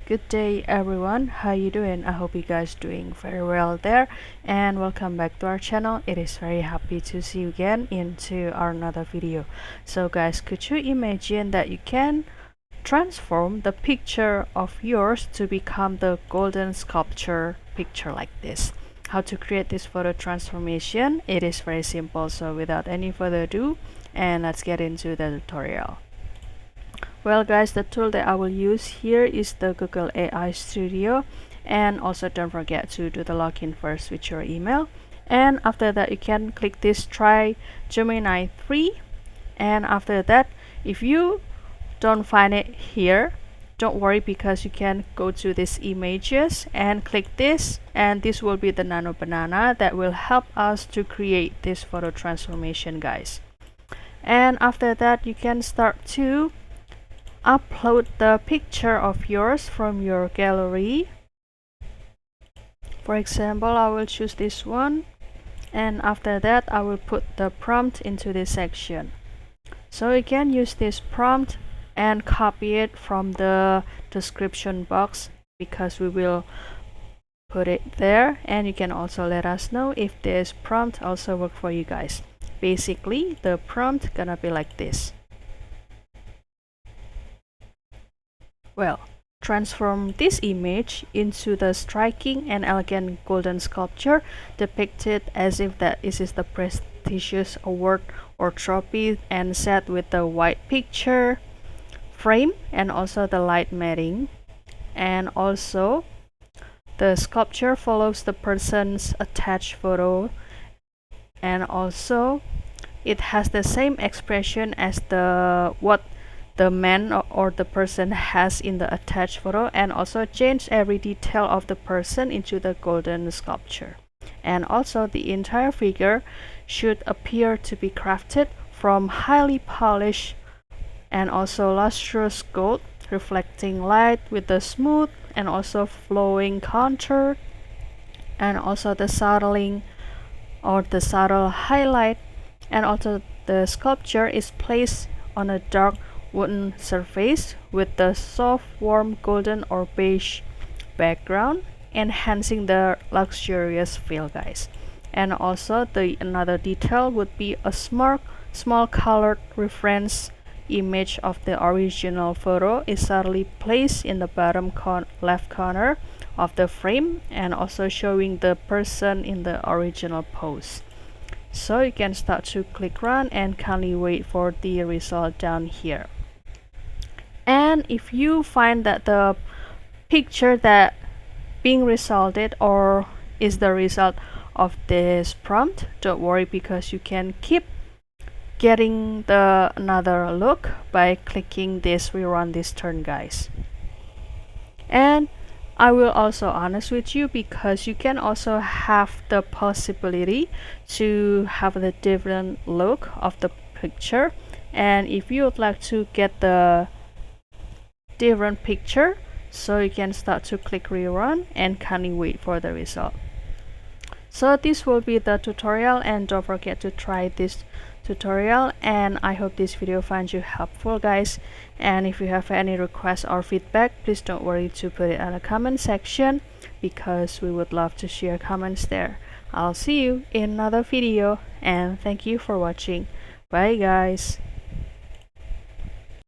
Good day everyone, how you doing? I hope you guys doing very well there, and welcome back to our channel. It is very happy to see you again into our another video. So guys, could you imagine that you can transform the picture of yours to become the golden sculpture picture like this? How to create this photo transformation? It is very simple, so without any further ado, and let's get into the tutorial. Well guys, the tool that I will use here is the Google AI Studio, and also don't forget to do the login first with your email. And after that you can click this try Gemini 3, and after that if you don't find it here, don't worry, because you can go to this images and click this, and this will be the nano banana that will help us to create this photo transformation guys. And after that you can start to upload the picture of yours from your gallery. For example, I will choose this one, and after that I will put the prompt into this section. So you can use this prompt and copy it from the description box, because we will put it there, and you can also let us know if this prompt also work for you guys. Basically the prompt gonna be like this. Well, transform this image into the striking and elegant golden sculpture depicted as if that this is the prestigious award or trophy, and set with the white picture frame and also the light matting. And also the sculpture follows the person's attached photo, and also it has the same expression as what the man or the person has in the attached photo, and also change every detail of the person into the golden sculpture. And also the entire figure should appear to be crafted from highly polished and also lustrous gold, reflecting light with the smooth and also flowing contour, and also the subtling or the subtle highlight. And also the sculpture is placed on a dark wooden surface with the soft warm golden or beige background, enhancing the luxurious feel guys. And also the another detail would be a small colored reference image of the original photo is subtly placed in the bottom left corner of the frame, and also showing the person in the original pose. So you can start to click run and kindly wait for the result down here. And if you find that the picture that being resulted or is the result of this prompt, don't worry, because you can keep getting the another look by clicking this rerun this turn guys. And I will also honest with you, because you can also have the possibility to have the different look of the picture, and if you would like to get the different picture, so you can start to click rerun and kindly wait for the result. So this will be the tutorial, and don't forget to try this tutorial, and I hope this video finds you helpful guys. And if you have any requests or feedback, please don't worry to put it in the comment section, because we would love to share comments there. I'll see you in another video, and thank you for watching. Bye guys.